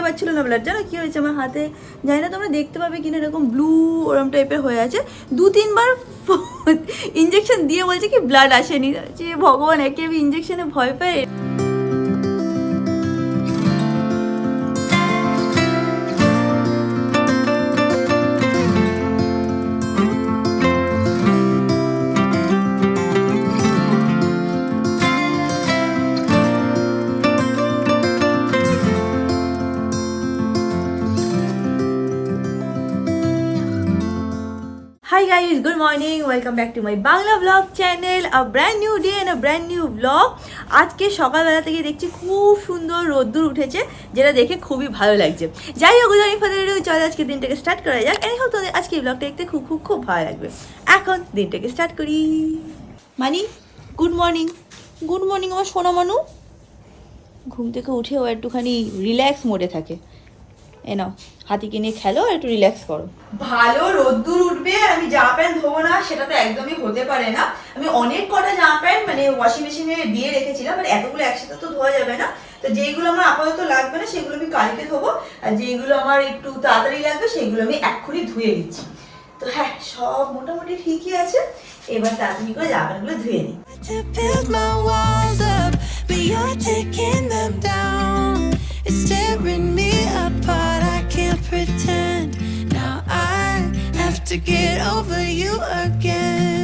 পারছিল না ব্লাড। জানো কী হয়েছে আমার হাতে, জানি না তোমরা দেখতে পাবে কিনা, এরকম ব্লু ওরম টাইপের হয়ে আছে। 2-3 বার ইঞ্জেকশন দিয়ে বলছে কি ব্লাড আসেনি। যে ভগবান, একে আমি ইঞ্জেকশনে ভয় পাই। Hi guys, good morning. Welcome back to my Bangla vlog channel. A brand new day and a brand new vlog. আজকে সকালবেলা থেকে দেখছি খুব সুন্দর রোদ্দুর উঠেছে, যেটা দেখে খুবই ভালো লাগছে। যাই হোক, আমি ফাদার চলে আজকে দিনটাকে স্টার্ট করা যাক। এনি হোক, তোদের আজকে এই ব্লগটা দেখতে খুব খুব খুব ভালো লাগবে। এখন দিনটাকে স্টার্ট করি। মানি, গুড মর্নিং। গুড মর্নিং আমার সোনা মানু। ঘুম থেকে উঠেও একটুখানি রিল্যাক্স মোডে থাকে। এ নাও, হাতিকে নিয়ে খেলো আর একটু রিল্যাক্স করো। ভালো রোদ্দুর উঠবে আর আমি জামা প্যান্ট ধোবো না, সেটা তো একদমই হতে পারে না। আমি অনেক কটা জামা প্যান্ট মানে ওয়াশিং মেশিনে দিয়ে রেখেছিলাম, মানে এতগুলো একসাথে তো ধোয়া যাবে না। তো যেইগুলো আমার আপাতত লাগবে না সেগুলো আমি কালকে ধোবো, আর যেইগুলো আমার একটু তাড়াতাড়ি লাগবে সেগুলো আমি এক্ষুনি ধুয়ে দিচ্ছি। তো হ্যাঁ, সব মোটামুটি ঠিকই আছে। এবার তাড়াতাড়ি করে জামা প্যান্টগুলো ধুয়ে নিই। It's tearing me apart, I can't pretend. Now I have to get over you again.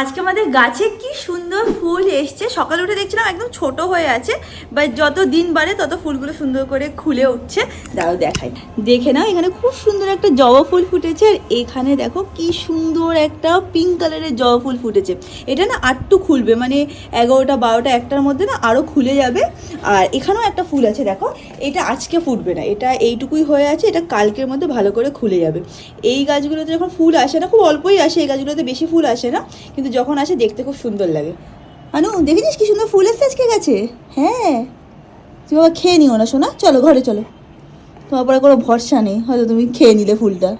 আজকে আমাদের গাছে কি সুন্দর ফুল এসছে। সকালে উঠে দেখছিলাম একদম ছোট হয়ে আছে, বাট যত দিন বাড়ে তত ফুলগুলো সুন্দর করে খুলে উঠছে। দাঁড়াও দেখাই, দেখে নাও। এখানে খুব সুন্দর একটা জবা ফুল ফুটেছে, আর এখানে দেখো কি সুন্দর একটা পিঙ্ক কালারের জবা ফুল ফুটেছে। এটা না আটটু খুলবে, মানে 11টা 12টা 1টার মধ্যে না আরও খুলে যাবে। আর এখানেও একটা ফুল আছে দেখো, এটা আজকে ফুটবে না, এটা এইটুকুই হয়ে আছে, এটা কালকের মধ্যে ভালো করে খুলে যাবে। এই গাছগুলোতে যখন ফুল আসে না, খুব অল্পই আসে, এই গাছগুলোতে বেশি ফুল আসে না, কিন্তু যখন আসে দেখতে খুব সুন্দর লাগে। আনু, দেখেছিস কি সুন্দর ফুল এসছে আজকে গাছে? হ্যাঁ, তুমি বাবা খেয়ে নিও না শোনা, চলো ঘরে চলো। তোমার পরে কোনো ভরসা নেই, হয়তো তুমি খেয়ে নিলে ফুলটা।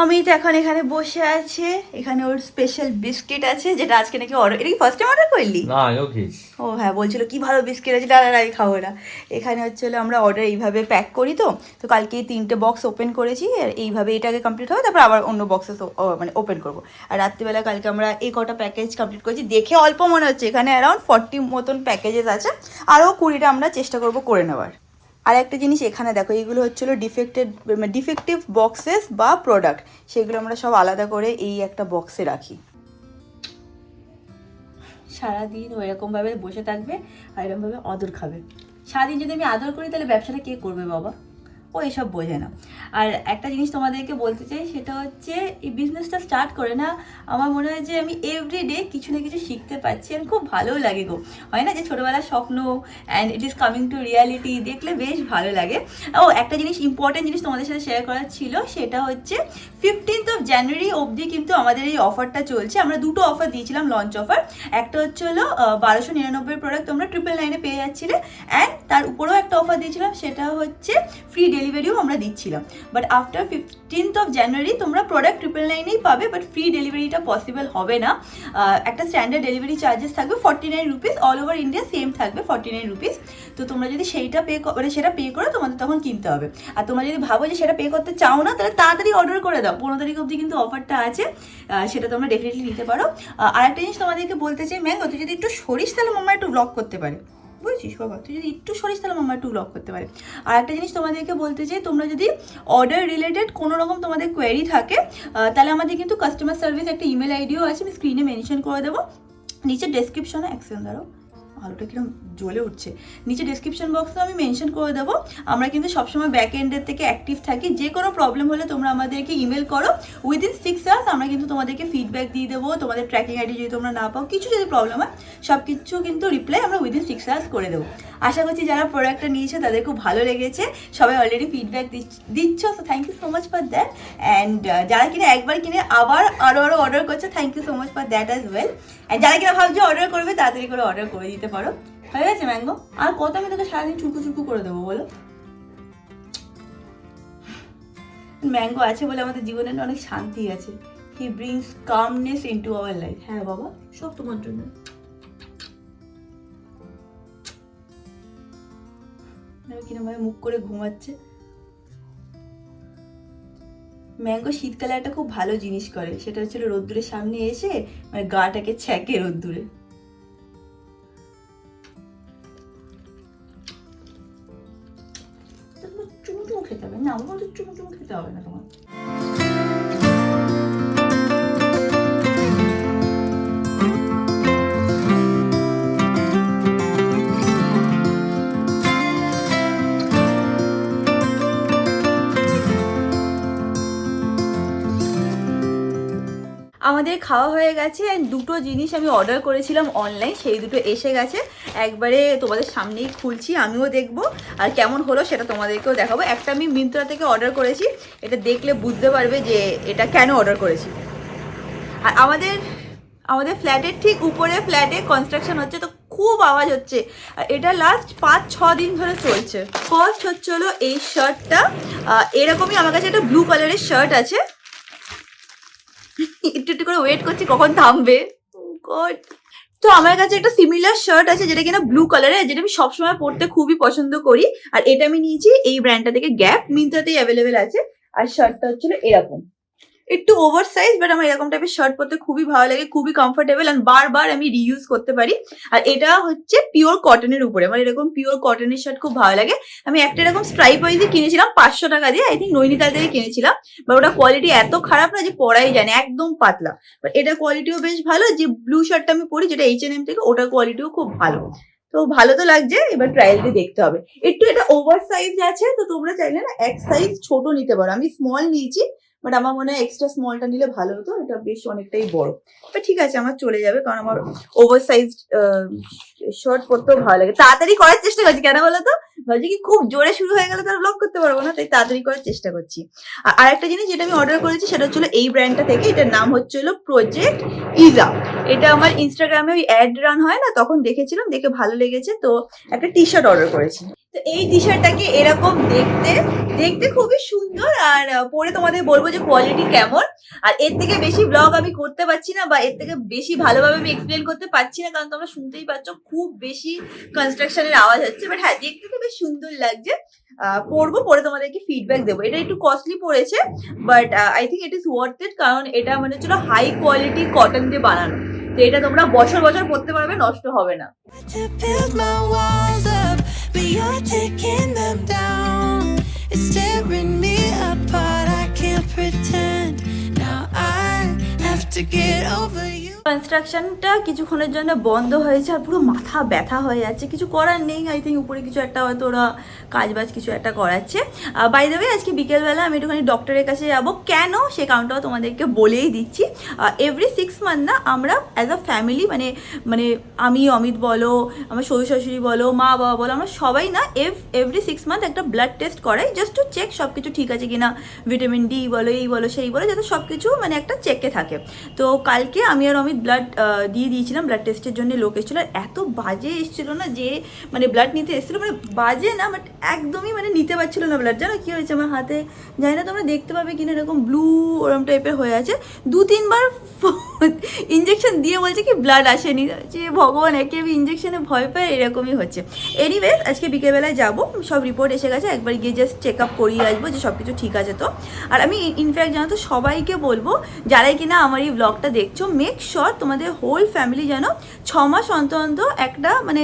অমিত এখন এখানে বসে আছে, এখানে ওর স্পেশাল বিস্কিট আছে, যেটা আজকে নাকি অর্ডার। এটা কি ফার্স্ট টাইম অর্ডার করলি? না, আমিও খেয়েছি। ও হ্যাঁ, বলছিল কি ভালো বিস্কিট আছে, দাঁড়া আগে খাবো না। এখানে হচ্ছে আমরা অর্ডার এইভাবে প্যাক করি, তো কালকে 3টে বক্স ওপেন করেছি, আর এইভাবে এটাকে কমপ্লিট হবে, তারপর আবার অন্য বক্সে মানে ওপেন করবো। আর রাত্রিবেলা কালকে আমরা এই কটা প্যাকেজ কমপ্লিট করেছি। দেখে অল্প মনে হচ্ছে, এখানে অ্যারাউন্ড 40 মতন প্যাকেজেস আছে, আরও 20টা আমরা চেষ্টা করবো করে নেওয়ার। আর একটা জিনিস এখানে দেখো, এইগুলো হচ্ছিলো ডিফেক্টিভ বক্সেস বা প্রোডাক্ট, সেগুলো আমরা সব আলাদা করে এই একটা বক্সে রাখি। সারাদিন ও এরকমভাবে বসে থাকবে আর এরকমভাবে আদর খাবে। সারাদিন যদি আমি আদর করি তাহলে ব্যবসাটা কে করবে বাবা? ও এসব বোঝে না। আর একটা জিনিস তোমাদেরকে বলতে চাই, সেটা হচ্ছে এই বিজনেসটা স্টার্ট করে না আমার মনে হয় যে আমি এভরিডে কিছু না কিছু শিখতে পারছি, আর খুব ভালোও লাগে গো। হয় না যে ছোটোবেলার স্বপ্ন and it is coming to reality, দেখলে বেশ ভালো লাগে। ও একটা জিনিস, ইম্পর্টেন্ট জিনিস তোমাদের সাথে শেয়ার করার ছিল, সেটা হচ্ছে 15th of January অবধি কিন্তু আমাদের এই অফারটা চলছে। আমরা 2টো অফার দিয়েছিলাম, লঞ্চ অফার। একটা হচ্ছে 1299 প্রোডাক্ট তোমরা 999 পেয়ে যাচ্ছিলে, অ্যান্ড তার উপরেও একটা অফার দিয়েছিলাম, সেটা হচ্ছে ফ্রি ডেলিভারিও আমরা দিচ্ছিলাম। But after 15th of January তোমরা প্রোডাক্ট 999 পাবে, বাট ফ্রি ডেলিভারিটা পসিবল হবে না। একটা স্ট্যান্ডার্ড ডেলিভারি চার্জেস থাকবে 49 rupees, all over India same থাকবে 49 রুপিস। তো তোমরা যদি সেটা পে করো তোমাদের তখন কিনতে হবে। আর তোমরা যদি ভাবো যে সেটা পে করতে চাও না, তাহলে তাড়াতাড়ি অর্ডার করে দাও, 15 তারিখ অবধি কিন্তু অফারটা আছে, সেটা তোমরা ডেফিনেটলি নিতে পারো। আর একটা জিনিস তোমাদেরকে বলতে চাই, ম্যাঙ্গো তুই যদি একটু সরিস তাহলে মাম্মা একটু ব্লগ করতে পারে, বুঝছিস বাবা? তুই যদি একটু সরিস তাহলে মাম্মা একটু ব্লগ করতে পারে। আর একটা জিনিস তোমাদেরকে বলতে চাই, তোমরা যদি অর্ডার রিলেটেড কোনো রকম তোমাদের কোয়েরি থাকে, তাহলে আমাদের কিন্তু কাস্টমার সার্ভিস একটা ইমেল আইডিও আছে, আমি স্ক্রিনে মেনশন করে দেবো। নিচে ডেসক্রিপশনে দাঁড়াও, আলোটা কিরকম জ্বলে উঠছে, নিচে ডেসক্রিপশন বক্সে আমি মেনশন করে দেবো। আমরা কিন্তু সবসময় ব্যাক এন্ডের থেকে অ্যাক্টিভ থাকি, যে কোনো প্রবলেম হলে তোমরা আমাদেরকে ইমেল করো, উইদিন 6 আওয়ার্স আমরা কিন্তু তোমাদেরকে ফিডব্যাক দিয়ে দেবো। তোমাদের ট্র্যাকিং আইডি যদি তোমরা না পাও, কিছু যদি প্রবলেম হয়, সব কিছু কিন্তু রিপ্লাই আমরা উইদিন 6 আওয়ার্স করে দেবো। আশা করছি যারা প্রোডাক্টটা নিয়েছে তাদের খুব ভালো লেগেছে, সবাই অলরেডি ফিডব্যাক দিচ্ছ, so thank you so much for that. And যারা কিনে একবার কিনে আবার আরও অর্ডার করছে, thank you so much for that as well. And যারা কিনা ভাবছে অর্ডার করবে, তাড়াতাড়ি করে অর্ডার করে দিতে পারো। হয়ে গেছে ম্যাঙ্গো? আর কত আমি তোকে সারাদিন চুকু চুকু করে দেবো বলো? ম্যাঙ্গো আছে বলে আমাদের জীবনে অনেক শান্তি আছে। হি brings calmness into our life. হ্যাঁ বাবা, সব তোমার জন্য। কিরকম ভাবে মুখ করে ঘুমাচ্ছে। ম্যাঙ্গো শীতকালে একটা খুব ভালো জিনিস করে, সেটা হচ্ছে রোদ্দুরের সামনে এসে মানে গাটাকে ছ্যাঁকে রোদ্দুরে। চুমু চুমু খেতে হবে না, আমার চুমু চুমু খেতে হবে না তোমার। আমাদের খাওয়া হয়ে গেছে। দুটো জিনিস আমি অর্ডার করেছিলাম অনলাইন, সেই দুটো এসে গেছে। একবারে তোমাদের সামনেই খুলছি, আমিও দেখবো আর কেমন হলো সেটা তোমাদেরকেও দেখাবো। একটা আমি মিন্ত্রা থেকে অর্ডার করেছি, এটা দেখলে বুঝতে পারবে যে এটা কেন অর্ডার করেছি। আর আমাদের ফ্ল্যাটের ঠিক উপরে ফ্ল্যাটে কনস্ট্রাকশন হচ্ছে, তো খুব আওয়াজ হচ্ছে। আর এটা লাস্ট 5-6 দিন ধরে চলছে। ফার্স্ট হচ্ছে হলো এই শার্টটা, এরকমই আমার কাছে একটা ব্লু কালারের শার্ট আছে। একটু একটু করে ওয়েট করছি কখন থামবে। তো আমার কাছে একটা সিমিলার শার্ট আছে যেটা কিনা ব্লু কালারের, যেটা আমি সবসময় পরতে খুবই পছন্দ করি। আর এটা আমি নিয়েছি এই ব্র্যান্ডটা থেকে, গ্যাপ, মিন্ত্রাতেই অ্যাভেলেবেল আছে। আর শার্টটা হচ্ছিল এরকম, একটু ওভার সাইজ, বাট আমার এরকম টাইপের শার্ট পরতে খুবই ভালো লাগে, খুবই কমফোর্টেবল, আর বারবার আমি রিইউজ করতে পারি। আর এটা হচ্ছে পিওর কটনের উপরে, আমার এরকম পিওর কটনের শার্ট খুব ভালো লাগে। আমি একটা এরকম স্ট্রাইপ ওয়াইজে কিনেছিলাম 500 টাকা দিয়ে, আই থিঙ্ক নৈনিতাল থেকে কিনেছিলাম। বাট ওটা কোয়ালিটি এত খারাপ না যে পরাই যায় না, একদম পাতলা। বাট এটা কোয়ালিটিও বেশ ভালো। যে ব্লু শার্টটা আমি পরি যেটা H&M থেকে, ওটার কোয়ালিটিও খুব ভালো। তো ভালো তো লাগছে, এবার ট্রায়াল দিয়ে দেখতে হবে। একটু এটা ওভার সাইজ আছে, তো তোমরা চাইলে না এক সাইজ ছোট নিতে পারো। আমি স্মল নিয়েছি, বাট আমার মনে হয় এক্সট্রা স্মলটা নিলে ভালো হতো, এটা বেশ অনেকটাই বড়। বাট ঠিক আছে, আমার চলে যাবে, কারণ আমার ওভার সাইজ শার্ট পরতেও ভালো লাগে। তাড়াতাড়ি করার চেষ্টা করছি, কেন বলো তো, ভাবছি কি খুব জোরে শুরু হয়ে গেলে তো ব্লগ করতে পারবো না, তাই তাড়াতাড়ি করার চেষ্টা করছি। আর একটা জিনিস যেটা আমি অর্ডার করেছি সেটা হচ্ছিল এই ব্র্যান্ডটা থেকে, এটার নাম হচ্ছিল প্রজেক্ট ইজা। এটা আমার ইনস্টাগ্রামে ওই অ্যাড রান হয় না, তখন দেখেছিলাম, দেখে ভালো লেগেছে, তো একটা টি শার্ট অর্ডার করেছি। তো এই টি শার্টটাকে এরকম দেখতে খুবই সুন্দর, আর পরে তোমাদের বলবো যে কোয়ালিটি কেমন। আর এর থেকে বেশি ব্লগ আমি করতে পারছি না, বা এর থেকে বেশি ভালোভাবে আমি এক্সপ্লেন করতে পারছি না, কারণ তোমরা শুনতেই পাচ্ছ খুব বেশি কনস্ট্রাকশনের আওয়াজ হচ্ছে। বাট হ্যাঁ, দেখতে তো বেশ সুন্দর লাগছে। পরবো, পরে তোমাদেরকে ফিডব্যাক দেবো। এটা একটু কস্টলি পড়েছে, but I think it is worth it, কারণ এটা মানে হচ্ছিল হাই কোয়ালিটি কটন দিয়ে বানানো। তো এটা তোমরা বছর বছর পরতে পারবে, নষ্ট হবে না। But you're taking them down. It's tearing me apart. I can't pretend. Now I have to get over you. কনস্ট্রাকশনটা কিছুক্ষণের জন্য বন্ধ হয়েছে, আর পুরো মাথা ব্যথা হয়ে যাচ্ছে। কিছু করার নেই, আই থিঙ্ক উপরে কিছু একটা হয়তো ওরা কাজবাজ কিছু একটা করাচ্ছে। বাই দ্য ওয়ে, আজকে বিকেলবেলা আমি একটুখানি ডক্টরের কাছে যাবো। কেন সে কারণটাও তোমাদেরকে বলেই দিচ্ছি। এভরি 6 মান্থ না আমরা অ্যাজ আ ফ্যামিলি, মানে আমি, অমিত বলো, আমার শ্বশুর শাশুড়ি বলো, মা বাবা বলো, আমরা সবাই না এভরি 6 মান্থ একটা ব্লাড টেস্ট করাই, জাস্ট টু চেক সব কিছু ঠিক আছে কিনা, ভিটামিন ডি বলো, এই বলো সেই বলো, যাতে সব কিছু মানে একটা চেকে থাকে। তো কালকে আমি আর অমিত ব্লাড দিয়ে দিয়েছিলাম, ব্লাড টেস্টের জন্য লোক এসেছিলো। আর এত বাজে এসেছিলো না, যে মানে ব্লাড নিতে এসেছিলো, মানে বাজে না, বাট একদমই মানে নিতে পারছিলো না ব্লাড। জানো কী হয়েছে আমার হাতে, জানি না তোমরা দেখতে পাবে কিনা, এরকম ব্লু ওরম টাইপের হয়ে আছে। 2-3 বার ইঞ্জেকশন দিয়ে বলছে কি ব্লাড আসেনি, যে ভগবান, একে আমি ইঞ্জেকশনে ভয় পাই, এরকমই হচ্ছে। এনিওয়েজ, আজকে বিকেলবেলায় যাবো, সব রিপোর্ট এসে গেছে, একবার গিয়ে জাস্ট চেক আপ করিয়ে আসবো যে সব কিছু ঠিক আছে। তো আর আমি ইনফ্যাক্ট জানো তো সবাইকে বলবো, যারাই কিনা আমার এই ব্লগটা দেখছো, মেক শিওর তোমাদের হোল ফ্যামিলি যেন 6 মাস অন্তর একটা মানে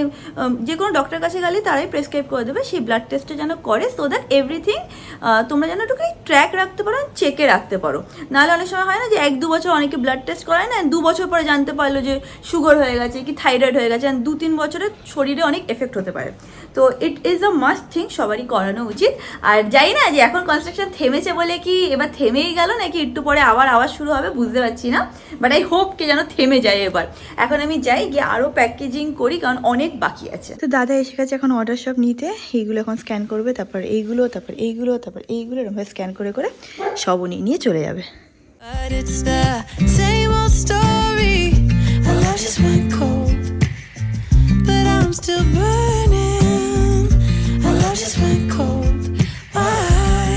যে কোনো ডক্টরের কাছে গেলে তারাই প্রেসক্রাইব করে দেবে, সেই ব্লাড টেস্টটা যেন করে, সো দ্যাট এভরিথিং তোমরা যেন একটু ট্র্যাক রাখতে পারো, চেকে রাখতে পারো। নাহলে অনেক সময় হয় না যে 1-2 বছর অনেকে ব্লাড টেস্ট করায় না, 2 বছর পরে জানতে পারলো যে সুগার হয়ে গেছে কি থাইরয়েড হয়ে গেছে, 2-3 বছরের শরীরে অনেক এফেক্ট হতে পারে। তো it is a must thing, সবারই করানো উচিত। আর যাই না যে এখন কনস্ট্রাকশন থেমেছে বলে কি এবার থেমেই গেল নাকি একটু পরে আবার আওয়াজ শুরু হবে, বুঝতে পারছি না। বাট আই হোপ কে যেন থেমে যায় এবার। এখন আমি যাই, গিয়ে আরও প্যাকেজিং করি, কারণ অনেক বাকি আছে। তো দাদা এসে গেছে এখন অর্ডার সব নিতে। এইগুলো এখন স্ক্যান করবে, তারপর এইগুলো, তারপর এইগুলো, তারপর এইগুলো, এরকম স্ক্যান করে করে সব উনি নিয়ে চলে যাবে। But it's the same old story. Our love just went cold, but I'm still burning. Our love just went cold. Why?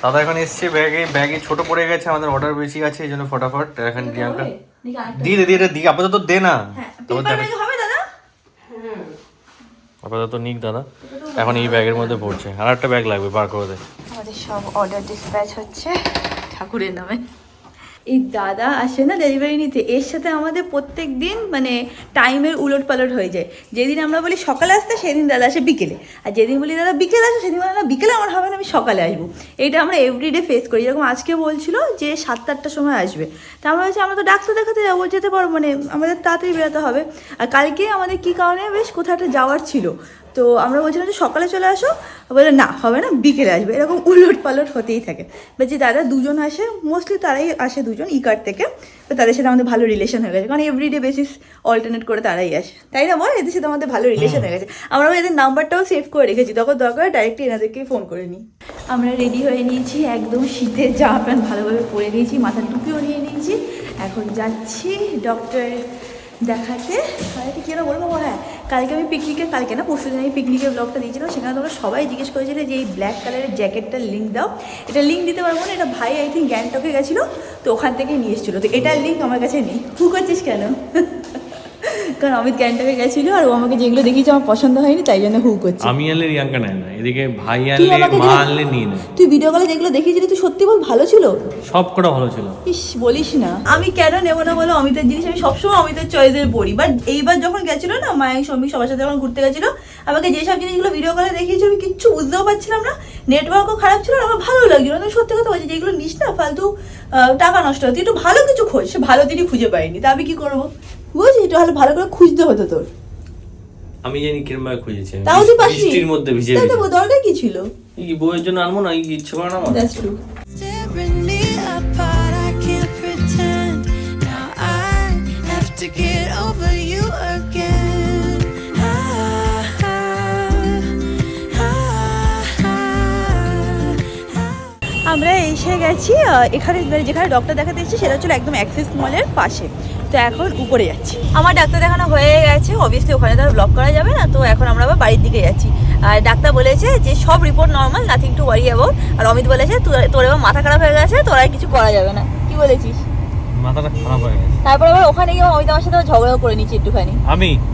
দাদা এখন এসছে, ব্যাগে ছোট পড়ে গেছে, আমাদের অর্ডার বেশি আছে এই জন্য ফটাফট এখন প্রিয়াঙ্কা দিয়ে দে দিয়ে আপাতত দে না, আপাতত নিক দাদা। এখন এই ব্যাগের মধ্যে পড়ছে, আর একটা ব্যাগ লাগবে, বার করে দে। আমাদের সব অর্ডার ডিসপ্যাচ হচ্ছে ঠাকুরের নামে। এই দাদা আসে না ডেলিভারি নিতে, এর সাথে আমাদের প্রত্যেক দিন মানে টাইমের উলট পালট হয়ে যায়। যেদিন আমরা বলি সকালে আসতে সেদিন দাদা আসে বিকেলে, আর যেদিন বলি দাদা বিকেলে আসে সেদিন বলে না বিকেলে আমার হবে না, আমি সকালে আসবো। এইটা আমরা এভরিডে ফেস করি। যেরকম আজকে বলছিল যে 7-8টার সময় আসবে, তা আমরা বলছি আমরা তো ডাক্তার দেখাতে যাবো, যেতে পারবো মানে আমাদের তাড়াতাড়ি বেরোতে হবে। আর কালকে আমাদের কী কারণে বেশ কোথাও একটা যাওয়ার ছিল, তো আমরা বলছিলাম যে সকালে চলে আসো, বলে না হবে না বিকেলে আসবে। এরকম উলট পালট হতেই থাকে। বা যে দাদা দুজন আসে, মোস্টলি তারাই আসে দুজন ইকার থেকে, তো তাদের সাথে আমাদের ভালো রিলেশন হয়ে গেছে, কারণ এভরিডে বেসিস অল্টারনেট করে তারাই আসে, তাই না বল? এদের সাথে আমাদের ভালো রিলেশন হয়ে গেছে। আমরা এদের নাম্বারটাও সেভ করে রেখেছি, তখন দরকার ডাইরেক্টলি এনাদেরকেই ফোন করে নিই। আমরা রেডি হয়ে নিয়েছি, একদম শীতের জামা প্যান্ট ভালোভাবে পরে নিয়েছি, মাথার টুপিও নিয়ে নিয়েছি। এখন যাচ্ছি ডক্টর দেখাতে। আর কি যেন বলবো, হ্যাঁ কালকে আমি পিকনিকের, কালকে না পরশু দিন আমি পিকনিকের ব্লগটা দিয়েছিলাম, সেখানে তোমরা সবাই জিজ্ঞেস করেছিলে যে এই ব্ল্যাক কালারের জ্যাকেটটার লিঙ্ক দাও। এটা লিঙ্ক দিতে পারবো না, এটা ভাই আই থিঙ্ক গ্যাংটকে গেছিলো, তো ওখান থেকে নিয়ে এসেছিলো, তো এটার লিঙ্ক আমার কাছে নেই। হু করছিস কেন? কারণ অমিত গ্যাংটকে গেছিলো আর ও আমাকে যেগুলো দেখিয়েছে আমার পছন্দ হয়নি, তাই জন্য হু করছি। আমি আনলে রিয়াঙ্কা নেয় না, এদিকে ভাই আনলে মা আনলে নিয়ে নেয়। তুই ভিডিও কলে যেগুলো দেখিয়েছিলি তুই সত্যি বল ভালো ছিল? সব কটা ভালো ছিল। ইস বলিস না, আমি কেন নেবো না বলো? অমিতের জিনিস আমি সবসময় অমিতের চয়েসের পড়ি, বাট এইবার যখন গেছিলো না মায়ের সঙ্গে সবার সাথে যখন ঘুরতে গেছিলো, আমাকে যেসব জিনিসগুলো ভিডিও কলে দেখিয়েছিল আমি কিচ্ছু বুঝতেও পারছিলাম না, নেটওয়ার্কও খারাপ ছিল, আমার ভালো লাগছিল না। সত্যি কথা বলছি, যেগুলো নিস না ফালতু টাকা নষ্ট হতো, একটু ভালো কিছু খোঁজ। সে ভালো দিনই খুঁজে পাইনি, তা আমি কি করবো? বুঝলি, একটু ভালো করে খুঁজতে হতো তোর। আমি জানি কিরম ভাবে খুঁজেছি, তাও তুই পাসনি, বৃষ্টির মধ্যে ভিজে তাই তো দরকার কি ছিল? এই বইয়ের জন্য আনবো না, এই ইচ্ছে করে না আমার। That's true. Tearing me apart, I can't pretend. Now I have to get over you again. আমরা এসে গেছি এখানে, যেখানে ডক্টর দেখাতে এসেছি সেটা হচ্ছিল একদম অ্যাক্সিস মলের পাশে। তো এখন উপরে যাচ্ছি। আমার ডাক্তার দেখানো হয়ে গেছে, অবভিয়াসলি ওখানে তো আর ব্লক করা যাবে না, তো এখন আমরা আবার বাড়ির দিকে যাচ্ছি। আর ডাক্তার বলেছে যে সব report normal, nothing to worry about. আর অমিত বলেছে তোর এবার মাথা খারাপ হয়ে গেছে, তোর আর কিছু করা যাবে না। কি বলেছিস? মাথাটা খারাপ হয়ে গেছে। তারপর আবার ওখানে গিয়ে অমিত আমার সাথে ঝগড়াও করে নিচ্ছি একটুখানি।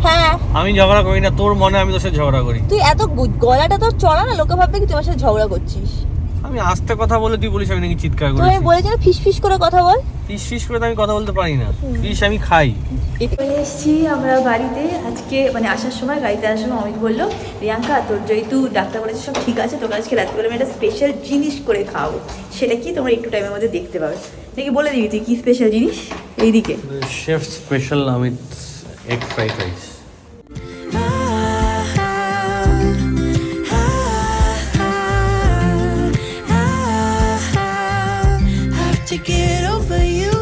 হ্যাঁ আমি ঝগড়া করি না, তোর মনে আমি তোর সাথে ঝগড়া করি। তুই এত গলাটা তোর চড়া না, লোকে ভাববে কি তুই আমার সাথে ঝগড়া করছিস। আমি আস্তে কথা বলে তুই বলিস আমি নাকি চিৎকার করি। তুই বলেছি না ফিস ফিস করে কথা বল। ফিস করে তো আমি কথা বলতে পারি না, ফিস আমি খাই। এখানে এসেছি আমরা বাড়িতে। আজকে মানে আসার সময়, গাড়িতে আসার সময় অমিত বললো, রিয়াঙ্কা তোর যেহেতু ডাক্তার বলেছে সব ঠিক আছে, তোকে আজকে রাত্রিবেলা আমি একটা স্পেশাল জিনিস করে খাওয়াবো। সেটা কি তোমরা একটু টাইমের মধ্যে দেখতে পাবে। দেখি বলে দিবি তুই কি স্পেশাল জিনিস। এইদিকে chef special Amit egg fried rice. To get over you,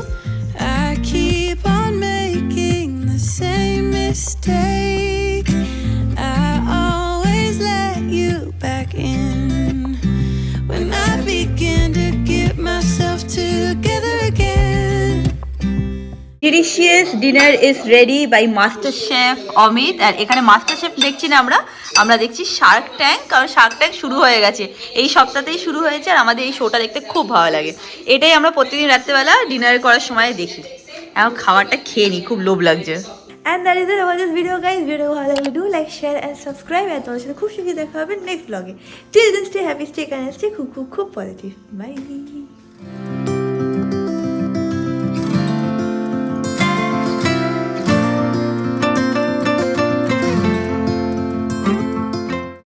I keep on making the same mistake. I always let you back in when I begin to get myself together again. Delicious dinner is ready by master chef Amit. আর এখানে MasterChef দেখছি না আমরা দেখছি Shark Tank, কারণ Shark Tank শুরু হয়ে গেছে, এই সপ্তাহতেই শুরু হয়েছে। আর আমাদের এই শোটা দেখতে খুব ভালো লাগে, এটাই আমরা প্রতিদিন রাত্রেবেলা ডিনার করার সময় দেখি। এখন খাবারটা খেয়ে নিই, খুব লোভ লাগছে। And that is it for this video guys. Video ভালো লাগলে do like share and subscribe. আর তোমার সাথে খুব শীঘ্রই দেখা হবে নেক্সট ব্লগে। Till then stay happy, stay kind, stay খুব খুব খুব পজিটিভ। বাই।